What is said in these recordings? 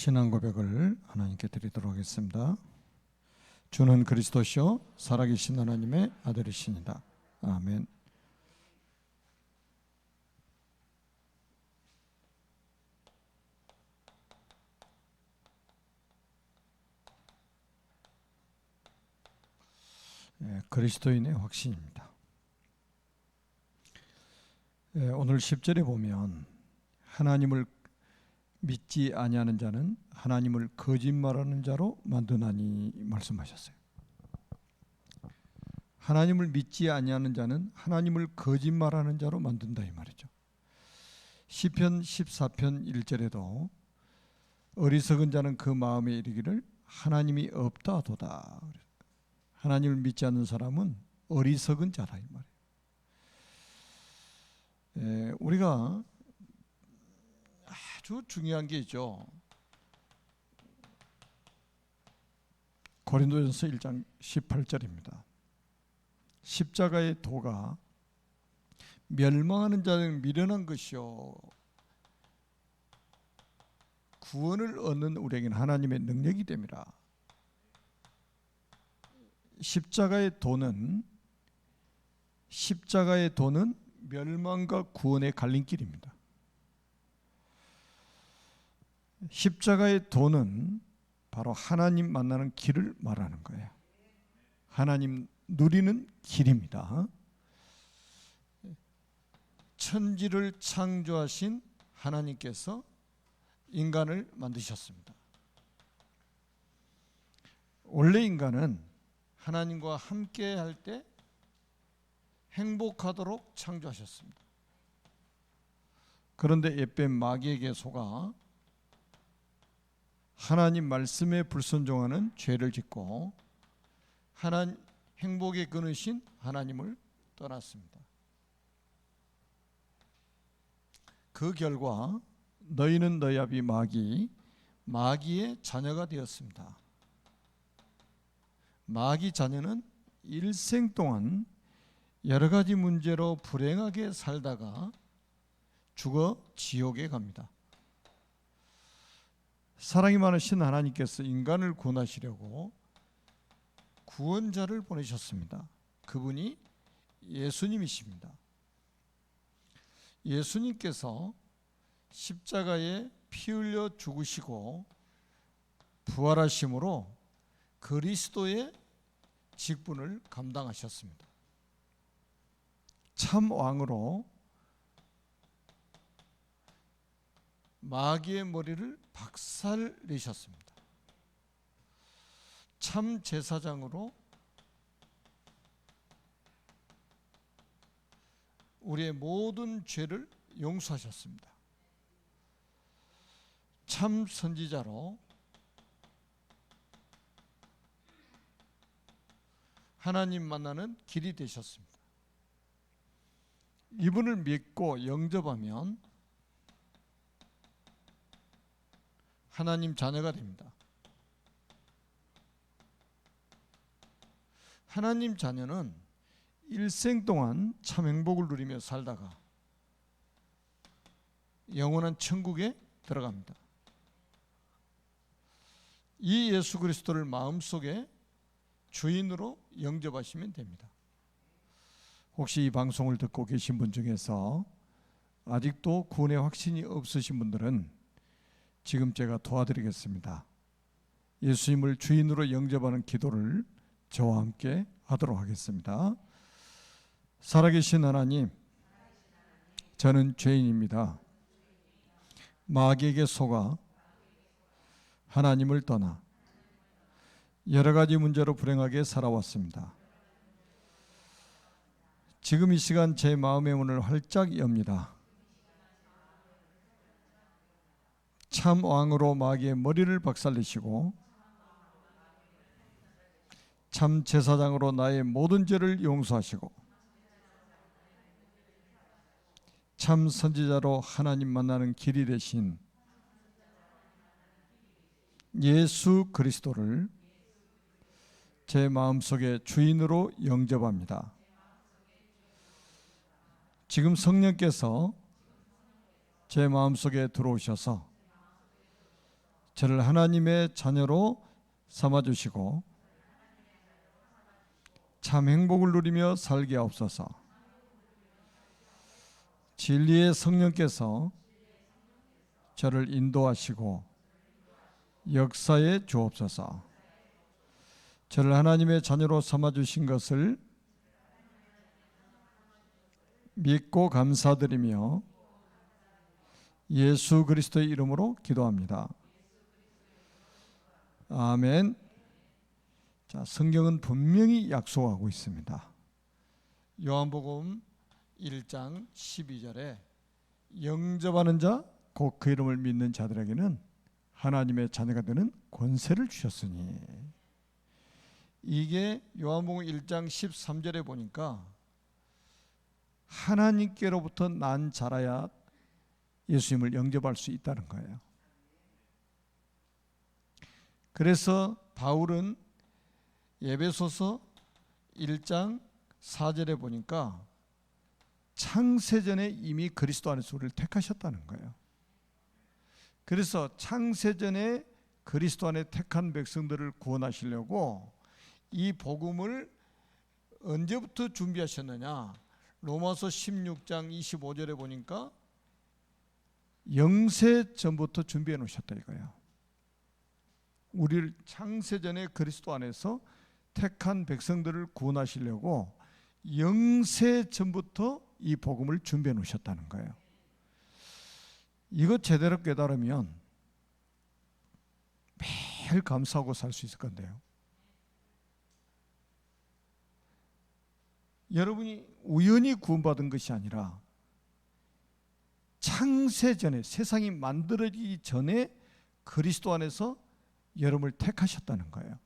신앙 고백을 하나님께 드리도록 하겠습니다. 주는 그리스도시요 살아계신 하나님의 아들이시니다. 아멘. 그리스도인의 확신입니다. 오늘 10절에 보면 하나님을 믿지 아니하는 자는 하나님을 거짓말하는 자로 만드나니 말씀하셨어요. 하나님을 믿지 아니하는 자는 하나님을 거짓말하는 자로 만든다 이 말이죠. 시편 14편 1절에도 어리석은 자는 그 마음에 이르기를 하나님이 없다 하도다. 하나님을 믿지 않는 사람은 어리석은 자라 이 말이에요. 우리가 아주 중요한 게 있죠. 고린도전서 1장 18절입니다. 십자가의 도가 멸망하는 자는 미련한 것이요 구원을 얻는 우리에게는 하나님의 능력이 됨이라. 십자가의 도는 멸망과 구원의 갈림길입니다. 십자가의 도는 바로 하나님 만나는 길을 말하는 거예요. 하나님 누리는 길입니다. 천지를 창조하신 하나님께서 인간을 만드셨습니다. 원래 인간은 하나님과 함께 할 때 행복하도록 창조하셨습니다. 그런데 옛뱀 마귀에게 속아 하나님 말씀에 불순종하는 죄를 짓고 행복의 근원이신 하나님을 떠났습니다. 그 결과 너희는 너희 아비 마귀의 자녀가 되었습니다. 마귀 자녀는 일생 동안 여러 가지 문제로 불행하게 살다가 죽어 지옥에 갑니다. 사랑이 많으신 하나님께서 인간을 구원하시려고 구원자를 보내셨습니다. 그분이 예수님이십니다. 예수님께서 십자가에 피 흘려 죽으시고 부활하심으로 그리스도의 직분을 감당하셨습니다. 참 왕으로 마귀의 머리를 박살내셨습니다. 참 제사장으로 우리의 모든 죄를 용서하셨습니다. 참 선지자로 하나님 만나는 길이 되셨습니다. 이분을 믿고 영접하면 하나님 자녀가 됩니다. 하나님 자녀는 일생 동안 참 행복을 누리며 살다가 영원한 천국에 들어갑니다. 이 예수 그리스도를 마음속에 주인으로 영접하시면 됩니다. 혹시 이 방송을 듣고 계신 분 중에서 아직도 구원의 확신이 없으신 분들은 지금 제가 도와드리겠습니다. 예수님을 주인으로 영접하는 기도를 저와 함께 하도록 하겠습니다. 살아계신 하나님, 저는 죄인입니다. 마귀에게 속아 하나님을 떠나 여러 가지 문제로 불행하게 살아왔습니다. 지금 이 시간 제 마음의 문을 활짝 엽니다. 참 왕으로 마귀의 머리를 박살내시고 참 제사장으로 나의 모든 죄를 용서하시고 참 선지자로 하나님 만나는 길이 되신 예수 그리스도를 제 마음속에 주인으로 영접합니다. 지금 성령께서 제 마음속에 들어오셔서 저를 하나님의 자녀로 삼아주시고 참 행복을 누리며 살게 하옵소서. 진리의 성령께서 저를 인도하시고 역사에 주옵소서. 저를 하나님의 자녀로 삼아주신 것을 믿고 감사드리며 예수 그리스도의 이름으로 기도합니다. 아멘. 자, 성경은 분명히 약속하고 있습니다. 요한복음 1장 12절에 영접하는 자, 곧 그 이름을 믿는 자들에게는 하나님의 자녀가 되는 권세를 주셨으니, 이게 요한복음 1장 13절에 보니까 하나님께로부터 난 자라야 예수님을 영접할 수 있다는 거예요. 그래서 바울은 에베소서 1장 4절에 보니까 창세전에 이미 그리스도 안에서 우리를 택하셨다는 거예요. 그래서 창세전에 그리스도 안에 택한 백성들을 구원하시려고 이 복음을 언제부터 준비하셨느냐? 로마서 16장 25절에 보니까 영세 전부터 준비해 놓으셨다 이거예요. 우리를 창세전에 그리스도 안에서 택한 백성들을 구원하시려고 영세 전부터 이 복음을 준비해 놓으셨다는 거예요. 이거 제대로 깨달으면 매일 감사하고 살 수 있을 건데요. 여러분이 우연히 구원받은 것이 아니라 창세전에, 세상이 만들어지기 전에 그리스도 안에서 여러분을 택하셨다는 거예요.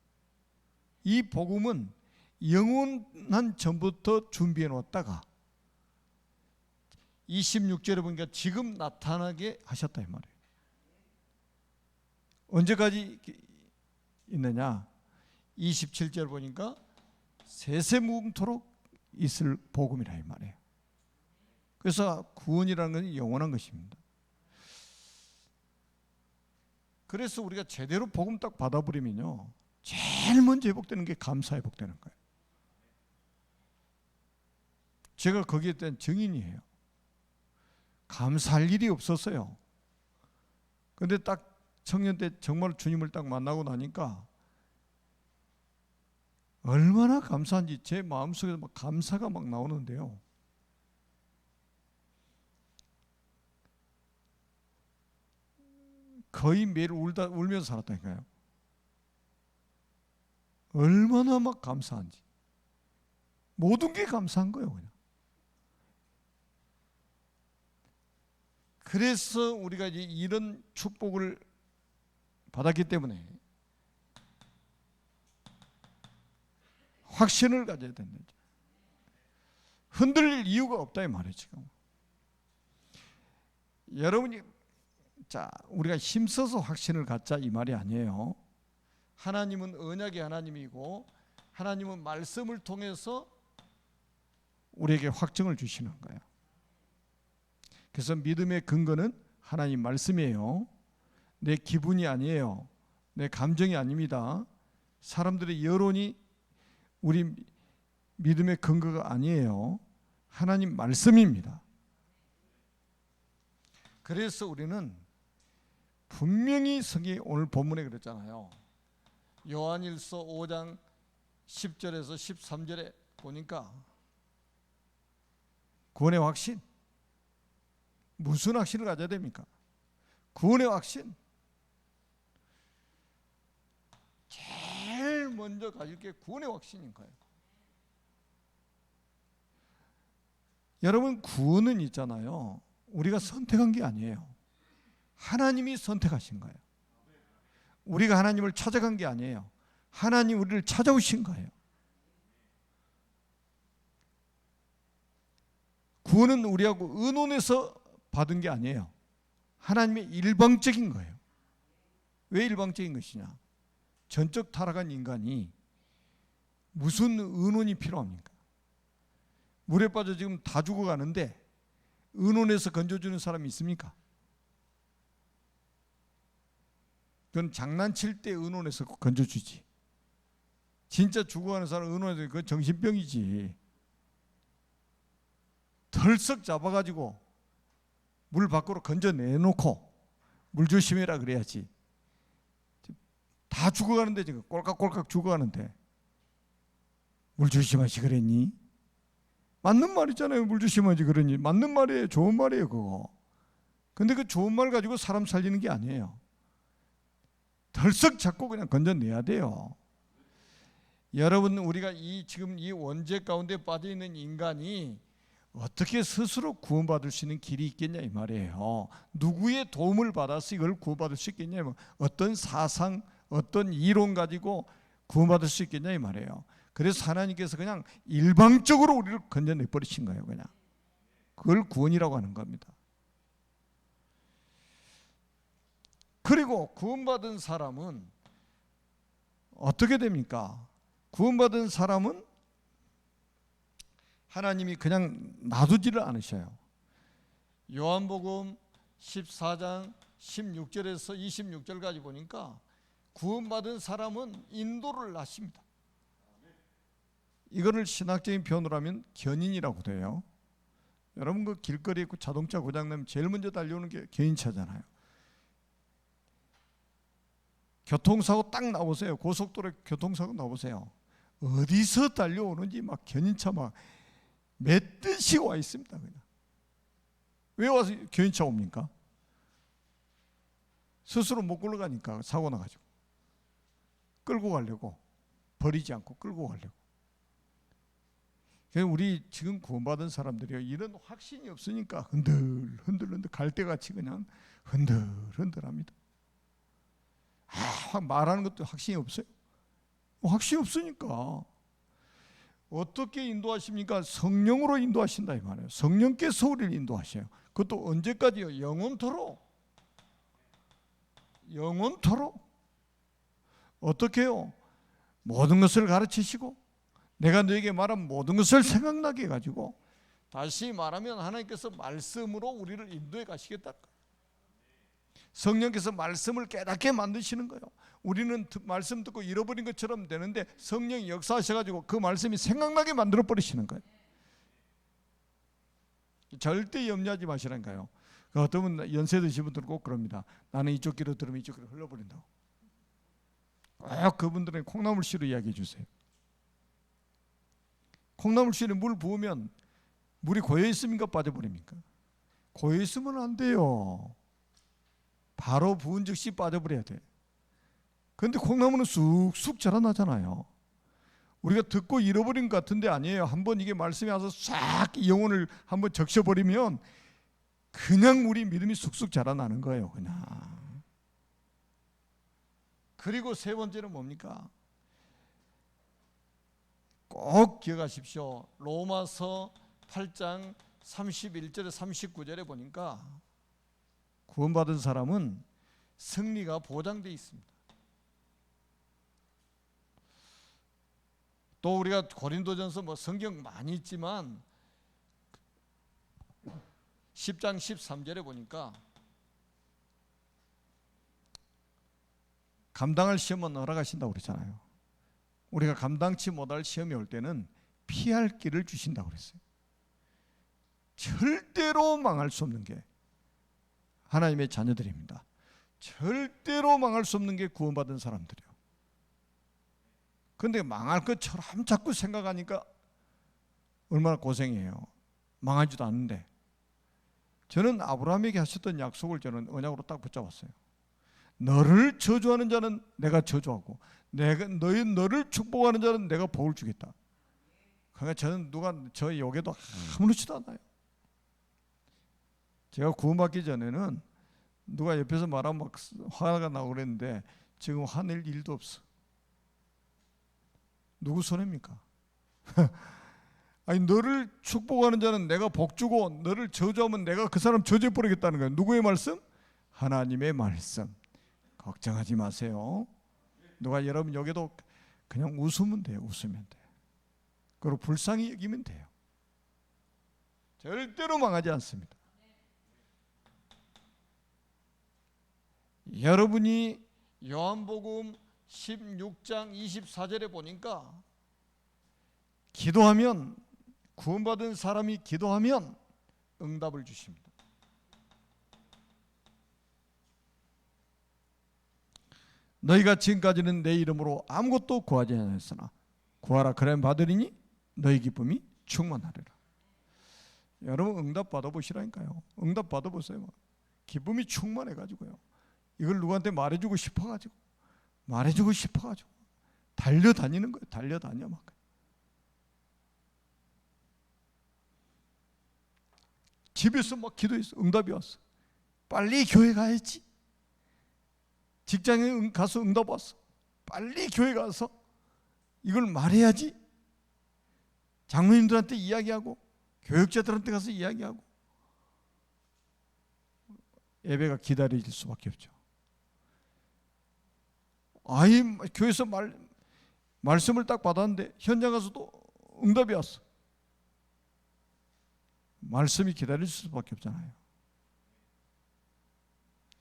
이 복음은 영원한 전부터 준비해 놓았다가 26절에 보니까 지금 나타나게 하셨다 이 말이에요. 언제까지 있느냐? 27절 보니까 세세무궁토록 있을 복음이라 이 말이에요. 그래서 구원이라는 것은 영원한 것입니다. 그래서 우리가 제대로 복음 딱 받아버리면요, 제일 먼저 회복되는 게 감사 회복되는 거예요. 제가 거기에 대한 증인이에요. 감사할 일이 없었어요. 근데 딱 청년 때 정말 주님을 딱 만나고 나니까 얼마나 감사한지 제 마음속에서 막 감사가 막 나오는데요. 거의 매일 울면서 살았다니까요. 얼마나 막 감사한지. 모든 게 감사한 거예요, 그냥. 그래서 우리가 이제 이런 축복을 받았기 때문에 확신을 가져야 되는 거죠. 흔들릴 이유가 없다 이 말이에요, 지금. 여러분이 우리가 힘써서 확신을 갖자 이 말이 아니에요. 하나님은 언약의 하나님이고 하나님은 말씀을 통해서 우리에게 확증을 주시는 거예요. 그래서 믿음의 근거는 하나님 말씀이에요. 내 기분이 아니에요. 내 감정이 아닙니다. 사람들의 여론이 우리 믿음의 근거가 아니에요. 하나님 말씀입니다. 그래서 우리는 분명히 성경이 오늘 본문에 그랬잖아요. 요한일서 5장 10절에서 13절에 보니까 구원의 확신. 무슨 확신을 가져야 됩니까? 구원의 확신. 제일 먼저 가질 게 구원의 확신인 거예요. 여러분, 구원은 있잖아요, 우리가 선택한 게 아니에요. 하나님이 선택하신 거예요. 우리가 하나님을 찾아간 게 아니에요. 하나님 우리를 찾아오신 거예요. 구원은 우리하고 의논해서 받은 게 아니에요. 하나님의 일방적인 거예요. 왜 일방적인 것이냐? 전적 타락한 인간이 무슨 의논이 필요합니까? 물에 빠져 지금 다 죽어가는데 의논해서 건져주는 사람이 있습니까? 그건 장난칠 때 의논해서 건져주지. 진짜 죽어가는 사람 의논해서 그건 정신병이지. 털썩 잡아가지고 물 밖으로 건져내놓고 물 조심해라 그래야지. 다 죽어가는데 지금 꼴깍꼴깍 죽어가는데 물 조심하시 그랬니? 맞는 말이잖아요. 물 조심하지 그러니. 맞는 말이에요. 좋은 말이에요 그거. 근데 그 좋은 말 가지고 사람 살리는 게 아니에요. 덜썩 잡고 그냥 건져내야 돼요. 여러분, 우리가 지금 이 원죄 가운데 빠져 있는 인간이 어떻게 스스로 구원받을 수 있는 길이 있겠냐 이 말이에요. 누구의 도움을 받아서 이걸 구원받을 수 있겠냐, 어떤 사상, 어떤 이론 가지고 구원받을 수 있겠냐 이 말이에요. 그래서 하나님께서 그냥 일방적으로 우리를 건져내 버리신 거예요. 그냥 그걸 구원이라고 하는 겁니다. 그리고 구원받은 사람은 어떻게 됩니까? 구원받은 사람은 하나님이 그냥 놔두지를 않으셔요. 요한복음 14장 16절에서 26절까지 보니까 구원받은 사람은 인도를 하십니다. 이거를 신학적인 표현으로 하면 견인이라고 돼요. 여러분 그 길거리에 자동차 고장나면 제일 먼저 달려오는 게 견인차잖아요. 교통사고 딱 나오세요. 고속도로에 교통사고 나오세요. 어디서 달려오는지 막 견인차 막 몇 대씩 와 있습니다. 그냥. 왜 와서 견인차 옵니까? 스스로 못 굴러가니까 사고 나가지고 끌고 가려고, 버리지 않고 끌고 가려고. 우리 지금 구원받은 사람들이요, 이런 확신이 없으니까 흔들 갈대같이 그냥 흔들합니다. 말하는 것도 확신이 없어요. 확신이 없으니까. 어떻게 인도하십니까? 성령으로 인도하신다 이 말이에요. 성령께서 우리를 인도하셔요. 그것도 언제까지요? 영원토록. 어떻게 해요? 모든 것을 가르치시고 내가 너에게 말한 모든 것을 생각나게 해가지고, 다시 말하면 하나님께서 말씀으로 우리를 인도해 가시겠다. 성령께서 말씀을 깨닫게 만드시는 거예요. 우리는 말씀 듣고 잃어버린 것처럼 되는데 성령이 역사하셔가지고 그 말씀이 생각나게 만들어 버리시는 거예요. 절대 염려하지 마시라니까요. 어떤 분 연세 드신 분들은 꼭 그럽니다. 나는 이쪽 귀로 들으면 이쪽 귀로 흘러버린다고. 꼭 그분들은 콩나물씨로 이야기해 주세요. 콩나물씨에 물 부으면 물이 고여 있습니까? 빠져버립니까? 고여 있으면 안 돼요. 바로 부은 즉시 빠져버려야 돼. 그런데 콩나물은 쑥쑥 자라나잖아요. 우리가 듣고 잃어버린 것 같은데 아니에요. 한번 이게 말씀이 와서 싹 영혼을 한번 적셔버리면 그냥 우리 믿음이 쑥쑥 자라나는 거예요. 그냥. 그리고 세 번째는 뭡니까? 꼭 기억하십시오. 로마서 8장 31절에 39절에 보니까 구원받은 사람은 승리가 보장되어 있습니다. 또 우리가 고린도전서 성경 많이 있지만 10장 13절에 보니까 감당할 시험은 허락하신다고 그랬잖아요. 우리가 감당치 못할 시험이 올 때는 피할 길을 주신다고 그랬어요. 절대로 망할 수 없는 게 하나님의 자녀들입니다. 절대로 망할 수 없는 게 구원받은 사람들이에요. 그런데 망할 것처럼 자꾸 생각하니까 얼마나 고생이에요. 망하지도 않는데. 저는 아브라함에게 하셨던 약속을 저는 언약으로 딱 붙잡았어요. 너를 저주하는 자는 내가 저주하고 너를 축복하는 자는 내가 복을 주겠다. 그러니까 저는 누가 저 욕해도 아무렇지도 않아요. 제가 구원받기 전에는 누가 옆에서 말하면 막 화가 나고 그랬는데 지금 화낼 일도 없어. 누구 손해입니까? 아니, 너를 축복하는 자는 내가 복 주고 너를 저주하면 내가 그 사람 저주해 버리겠다는 거예요. 누구의 말씀? 하나님의 말씀. 걱정하지 마세요. 누가 여러분 여기도 그냥 웃으면 돼요. 웃으면 돼요. 그리고 불쌍히 여기면 돼요. 절대로 망하지 않습니다. 여러분이 요한복음 16장 24절에 보니까 기도하면, 구원받은 사람이 기도하면 응답을 주십니다. 너희가 지금까지는 내 이름으로 아무것도 구하지 않았으나 구하라 그러면 받으리니 너희 기쁨이 충만하리라. 여러분 응답 받아보시라니까요. 응답 받아보세요. 기쁨이 충만해가지고요. 이걸 누구한테 말해주고 싶어가지고 달려다니는 거예요. 달려다녀 막. 집에서 막 기도했어. 응답이 왔어. 빨리 교회 가야지. 직장에 가서 응답 왔어. 빨리 교회 가서 이걸 말해야지. 장로님들한테 이야기하고 교육자들한테 가서 이야기하고. 예배가 기다려질 수밖에 없죠. 아이 교회에서 말씀을 딱 받았는데 현장 가서도 응답이 왔어. 말씀이 기다릴 수밖에 없잖아요.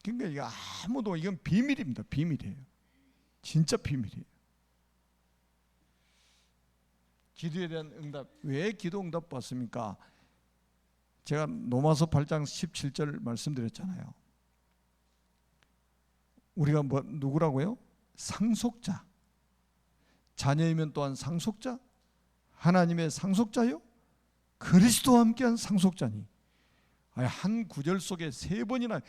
그러니까 이게 아무도, 이건 비밀입니다. 비밀이에요. 진짜 비밀이에요. 기도에 대한 응답. 왜 기도 응답 받습니까? 제가 로마서 8장 17절 말씀드렸잖아요. 우리가 누구라고요? 상속자. 자녀이면 또한 상속자. 하나님의 상속자요? 그리스도와 함께한 상속자니. 한 구절 속에 3번이나.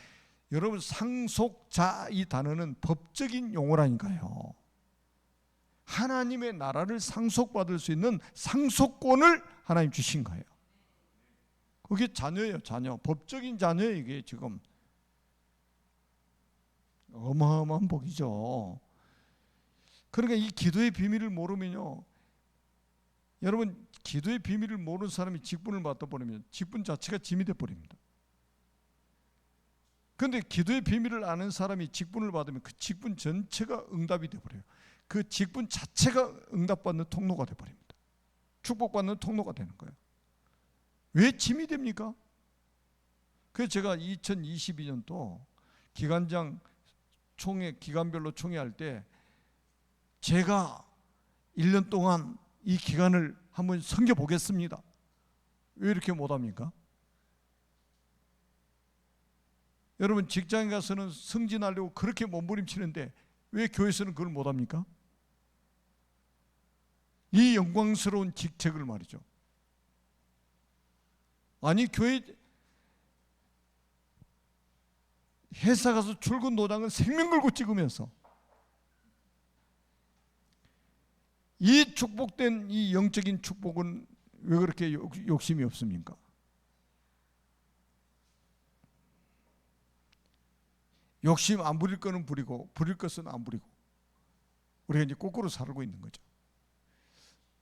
여러분 상속자 이 단어는 법적인 용어라니까요. 하나님의 나라를 상속받을 수 있는 상속권을 하나님 주신 거예요. 그게 자녀예요. 자녀. 법적인 자녀예요. 이게 지금 어마어마한 복이죠. 그러니까 이 기도의 비밀을 모르면요, 여러분 기도의 비밀을 모르는 사람이 직분을 맡아버리면 직분 자체가 짐이 돼버립니다. 그런데 기도의 비밀을 아는 사람이 직분을 받으면 그 직분 전체가 응답이 돼버려요. 그 직분 자체가 응답받는 통로가 돼버립니다. 축복받는 통로가 되는 거예요. 왜 짐이 됩니까? 그래서 제가 2022년도 기관장 총회, 기관별로 총회할 때 제가 1년 동안 이 기간을 한번 섬겨보겠습니다. 왜 이렇게 못합니까? 여러분 직장에 가서는 승진하려고 그렇게 몸부림치는데 왜 교회에서는 그걸 못합니까? 이 영광스러운 직책을 말이죠. 아니 교회 회사 가서 출근 도장을 생명 걸고 찍으면서 이 축복된 이 영적인 축복은 왜 그렇게 욕심이 없습니까? 욕심 안 부릴 거는 부리고 부릴 것은 안 부리고 우리가 이제 거꾸로 살고 있는 거죠.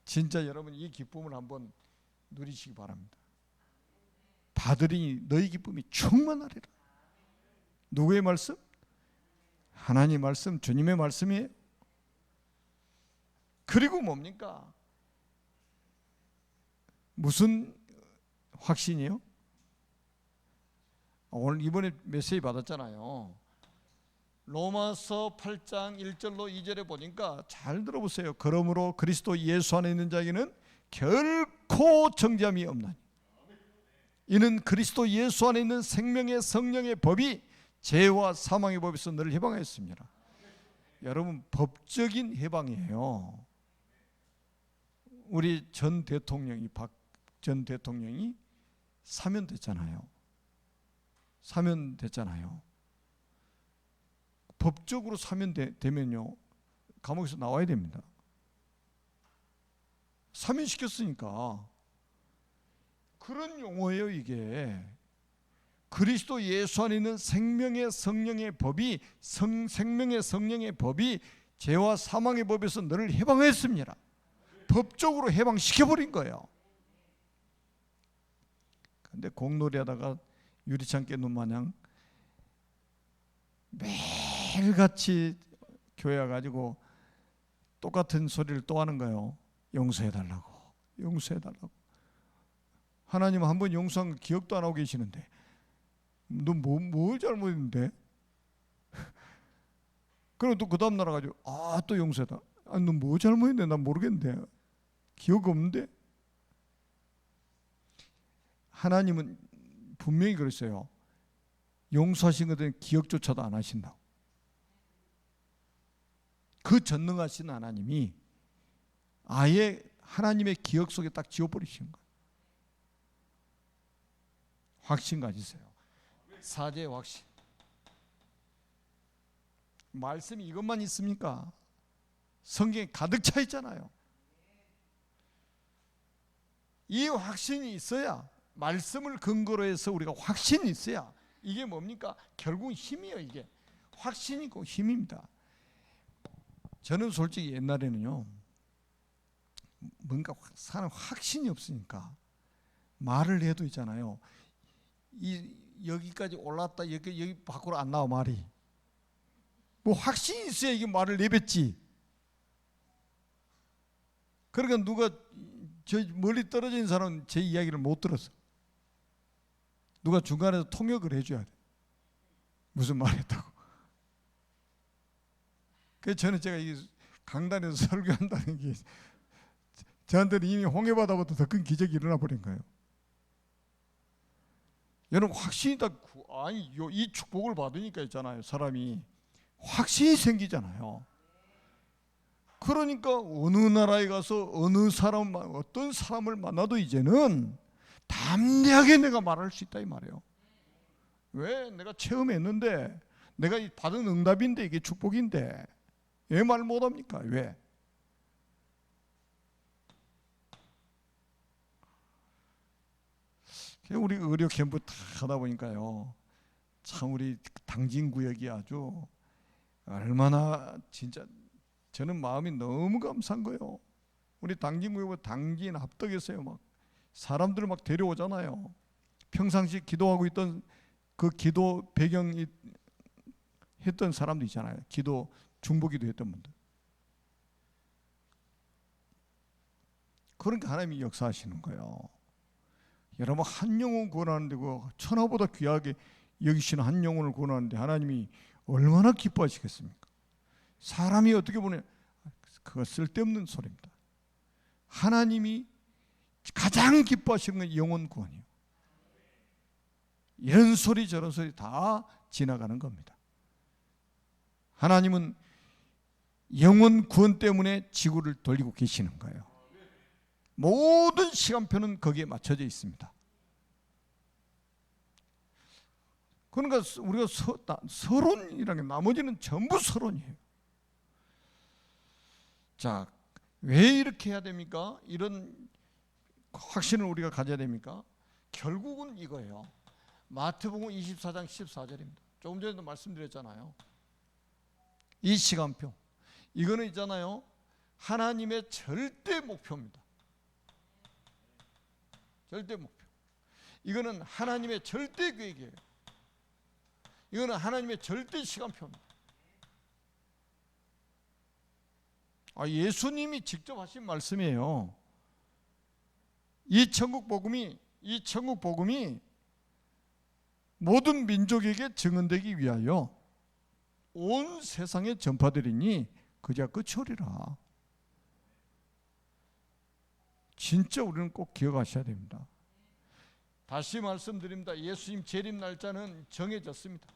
진짜 여러분 이 기쁨을 한번 누리시기 바랍니다. 받으리니 너희 기쁨이 충만하리라. 누구의 말씀? 하나님 말씀, 주님의 말씀이에요. 그리고 뭡니까? 무슨 확신이요? 오늘 이번에 메시지 받았잖아요. 로마서 8장 1절로 2절에 보니까 잘 들어보세요. 그러므로 그리스도 예수 안에 있는 자에게는 결코 정죄함이 없나니 이는 그리스도 예수 안에 있는 생명의 성령의 법이 죄와 사망의 법에서 너를 해방하였습니다. 여러분 법적인 해방이에요. 우리 전 대통령이 박 전 대통령이 사면됐잖아요. 사면됐잖아요. 법적으로 사면되면요 감옥에서 나와야 됩니다. 사면시켰으니까. 그런 용어예요 이게. 그리스도 예수 안에 있는 생명의 성령의 법이 생명의 성령의 법이 죄와 사망의 법에서 너를 해방했습니다. 법적으로 해방시켜버린 거예요. 근데 공놀이 하다가 유리창 깨는 마냥 매일같이 교회 와가지고 똑같은 소리를 또 하는 거예요. 용서해달라고, 용서해달라고. 하나님 한 번 용서한 거 기억도 안 하고 계시는데 너 뭘 잘못했는데? 그리고 또 그 다음 날 가지고 또 용서했다. 너 뭐 잘못했는데 난 모르겠는데, 기억 없는데. 하나님은 분명히 그랬어요. 용서하신 것들은 기억조차도 안 하신다. 그 전능하신 하나님이 아예 하나님의 기억 속에 딱 지워버리신 거예요. 확신 가지세요. 사죄의 확신. 말씀이 이것만 있습니까? 성경에 가득 차 있잖아요. 이 확신이 있어야, 말씀을 근거로 해서 우리가 확신이 있어야, 이게 뭡니까? 결국은 힘이에요. 이게 확신이고 힘입니다. 저는 솔직히 옛날에는요, 뭔가 사람 확신이 없으니까 말을 해도 있잖아요, 여기까지 올랐다 여기 밖으로 안 나와. 말이 뭐 확신이 있어야 이게 말을 내뱉지. 그러니까 누가 저 멀리 떨어져 있는 사람은 제 이야기를 못 들었어. 누가 중간에서 통역을 해줘야 돼. 무슨 말 했다고. 그래서 저는 제가 이 강단에서 설교한다는 게 저한테는 이미 홍해바다보다 더 큰 기적이 일어나 버린 거예요. 여러분, 확신이 다, 아니 이 축복을 받으니까 있잖아요, 사람이 확신이 생기잖아요. 그러니까 어느 나라에 가서 어떤 사람을 만나도 이제는 담대하게 내가 말할 수 있다 이 말이에요. 왜? 내가 체험했는데, 내가 받은 응답인데, 이게 축복인데 왜 말 못합니까? 왜? 우리 의료 캠프 다 하다 보니까요, 참 우리 당진구역이 아주 얼마나, 진짜 저는 마음이 너무 감사한 거예요. 우리 당진구역은 당진 합덕에서요, 막 사람들을 막 데려오잖아요. 평상시 기도하고 있던 그 기도 배경이 했던 사람도 있잖아요. 기도 중보기도 했던 분들. 그러니까 하나님이 역사하시는 거예요. 여러분, 한 영혼 구원하는데, 그 천하보다 귀하게 여기시는 한 영혼을 구원하는데 하나님이 얼마나 기뻐하시겠습니까? 사람이 어떻게 보면 그거 쓸데없는 소리입니다. 하나님이 가장 기뻐하시는 건 영혼 구원이에요. 이런 소리 저런 소리 다 지나가는 겁니다. 하나님은 영혼 구원 때문에 지구를 돌리고 계시는 거예요. 모든 시간표는 거기에 맞춰져 있습니다. 그러니까 우리가 서론이라는 게, 나머지는 전부 서론이에요. 자, 왜 이렇게 해야 됩니까? 이런 확신을 우리가 가져야 됩니까? 결국은 이거예요. 마태복음 24장 14절입니다. 조금 전에도 말씀드렸잖아요. 이 시간표, 이거는 있잖아요, 하나님의 절대 목표입니다. 절대 목표. 이거는 하나님의 절대 계획이에요. 이거는 하나님의 절대 시간표입니다. 예수님이 직접 하신 말씀이에요. 이 천국 복음이 모든 민족에게 증언되기 위하여 온 세상에 전파되리니 그제야 끝이 오리라. 진짜 우리는 꼭 기억하셔야 됩니다. 다시 말씀드립니다. 예수님 재림 날짜는 정해졌습니다.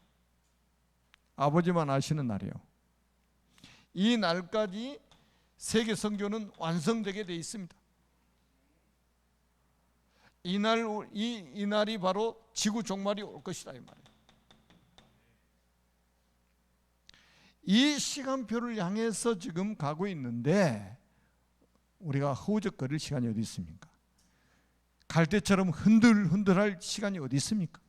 아버지만 아시는 날이에요. 이 날까지 세계 선교는 완성되게 되어 있습니다. 이 날이 바로 지구 종말이 올 것이다 이 말이에요. 이 시간표를 향해서 지금 가고 있는데, 우리가 허우적거릴 시간이 어디 있습니까? 갈 때처럼 흔들흔들할 시간이 어디 있습니까?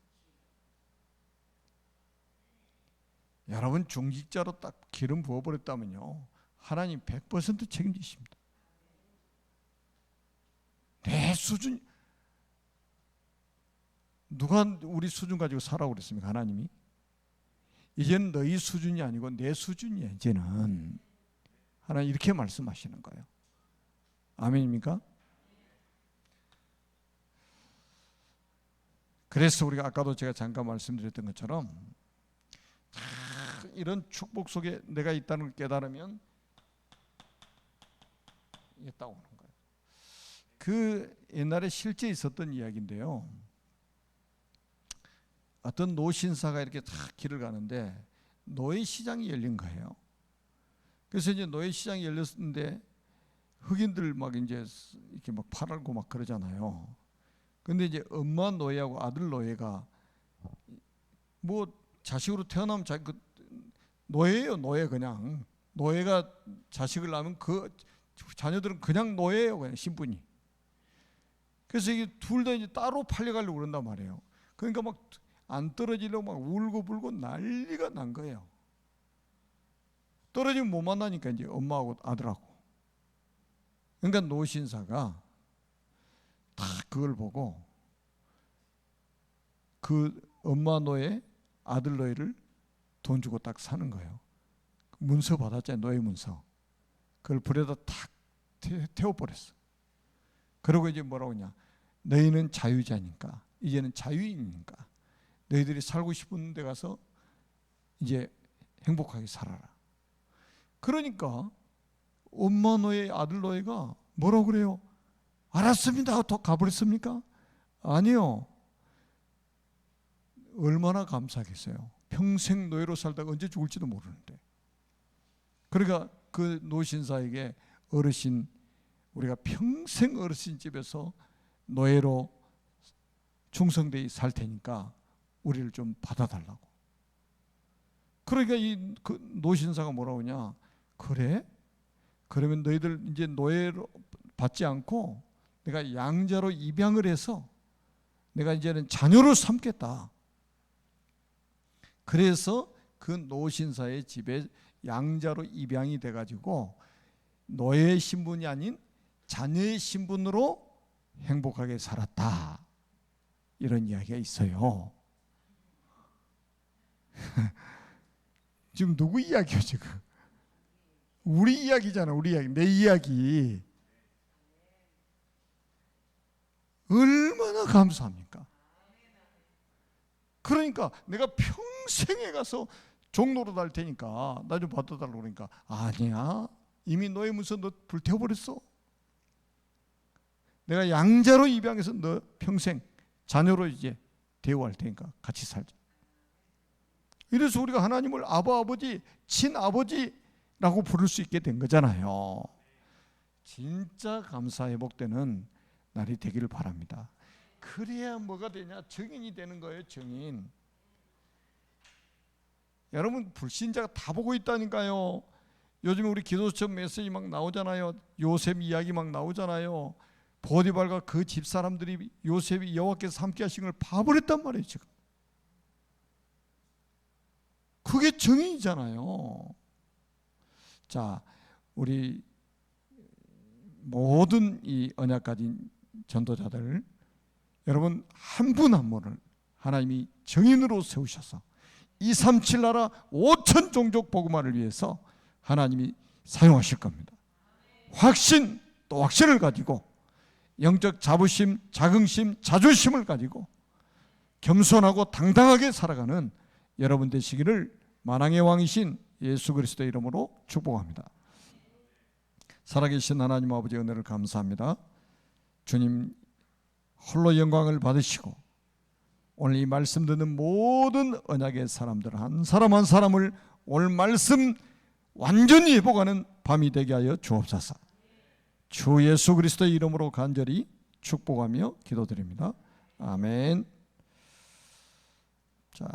여러분, 중직자로 딱 기름 부어버렸다면요, 하나님 100% 책임지십니다. 내 수준, 누가 우리 수준 가지고 살라고 그랬습니까? 하나님이. 이제는 너희 수준이 아니고 내 수준이야. 이제는 하나님 이렇게 말씀하시는 거예요. 아멘입니까? 그래서 우리가 아까도 제가 잠깐 말씀드렸던 것처럼 이런 축복 속에 내가 있다는 걸 깨달으면 이게 딱 오는 거예요. 그 옛날에 실제 있었던 이야기인데요. 어떤 노신사가 이렇게 탁 길을 가는데 노예 시장이 열린 거예요. 그래서 이제 노예 시장이 열렸는데 흑인들 막 이제 이렇게 막 팔고 막 그러잖아요. 근데 이제 엄마 노예하고 아들 노예가 뭐 자식으로 태어나면 그 노예예요. 노예. 그냥 노예가 자식을 낳으면 그 자녀들은 그냥 노예예요. 그냥 신분이. 그래서 이게 둘 다 이제 따로 팔려가려고 그런단 말이에요. 그러니까 막 안 떨어지려고 막 울고불고 난리가 난 거예요. 떨어지면 못 만나니까 이제 엄마하고 아들하고. 그러니까 노신사가 다 그걸 보고 그 엄마 노예, 아들 노예를 돈 주고 딱 사는 거예요. 문서 받았잖아요. 노예 문서. 그걸 불에다 탁 태워버렸어. 그리고 이제 뭐라고 하냐. 너희는 자유자니까, 이제는 자유인이니까 너희들이 살고 싶은 데 가서 이제 행복하게 살아라. 그러니까 엄마 노예, 아들 노예가 뭐라고 그래요? 알았습니다. 더 가버렸습니까? 아니요. 얼마나 감사하겠어요. 평생 노예로 살다가 언제 죽을지도 모르는데. 그러니까 그 노신사에게 어르신, 우리가 평생 어르신 집에서 노예로 충성되이 살 테니까 우리를 좀 받아달라고. 그러니까 이 그 노신사가 뭐라고 하냐. 그래? 그러면 너희들 이제 노예로 받지 않고 내가 양자로 입양을 해서 내가 이제는 자녀로 삼겠다. 그래서 그 노신사의 집에 양자로 입양이 돼가지고 노예의 신분이 아닌 자녀의 신분으로 행복하게 살았다. 이런 이야기가 있어요. 지금 누구 이야기요 지금? 우리 이야기잖아. 우리 이야기. 내 이야기. 얼마나 감사합니까? 그러니까 내가 평생에 가서 종로로 달 테니까 나 좀 받아달라고 그러니까 아니야. 이미 노예 문서 너 불태워버렸어. 내가 양자로 입양해서 너 평생 자녀로 이제 대우할 테니까 같이 살자. 이래서 우리가 하나님을 아바, 아버지, 친아버지라고 부를 수 있게 된 거잖아요. 진짜 감사 회복되는 날이 되기를 바랍니다. 그래야 뭐가 되냐? 증인이 되는 거예요. 증인. 여러분 불신자가 다 보고 있다니까요. 요즘 우리 기도처 메시지 막 나오잖아요. 요셉 이야기 막 나오잖아요. 보디발과 그 집사람들이 요셉이 여호와께서 함께 하신 걸 봐버렸단 말이에요. 지금 그게 증인이잖아요. 자, 우리 모든 이 언약 가진 전도자들, 여러분 한 분 한 분을 하나님이 증인으로 세우셔서 237 나라 5천 종족 복음화를 위해서 하나님이 사용하실 겁니다. 확신, 또 확신을 가지고 영적 자부심, 자긍심, 자존심을 가지고 겸손하고 당당하게 살아가는 여러분 되시기를 만왕의 왕이신 예수 그리스도의 이름으로 축복합니다. 살아계신 하나님 아버지 은혜를 감사합니다. 주님 홀로 영광을 받으시고 오늘 이 말씀 듣는 모든 언약의 사람들 한 사람 한 사람을 오늘 말씀 완전히 회복하는 밤이 되게 하여 주옵소서. 주 예수 그리스도의 이름으로 간절히 축복하며 기도드립니다. 아멘. 자.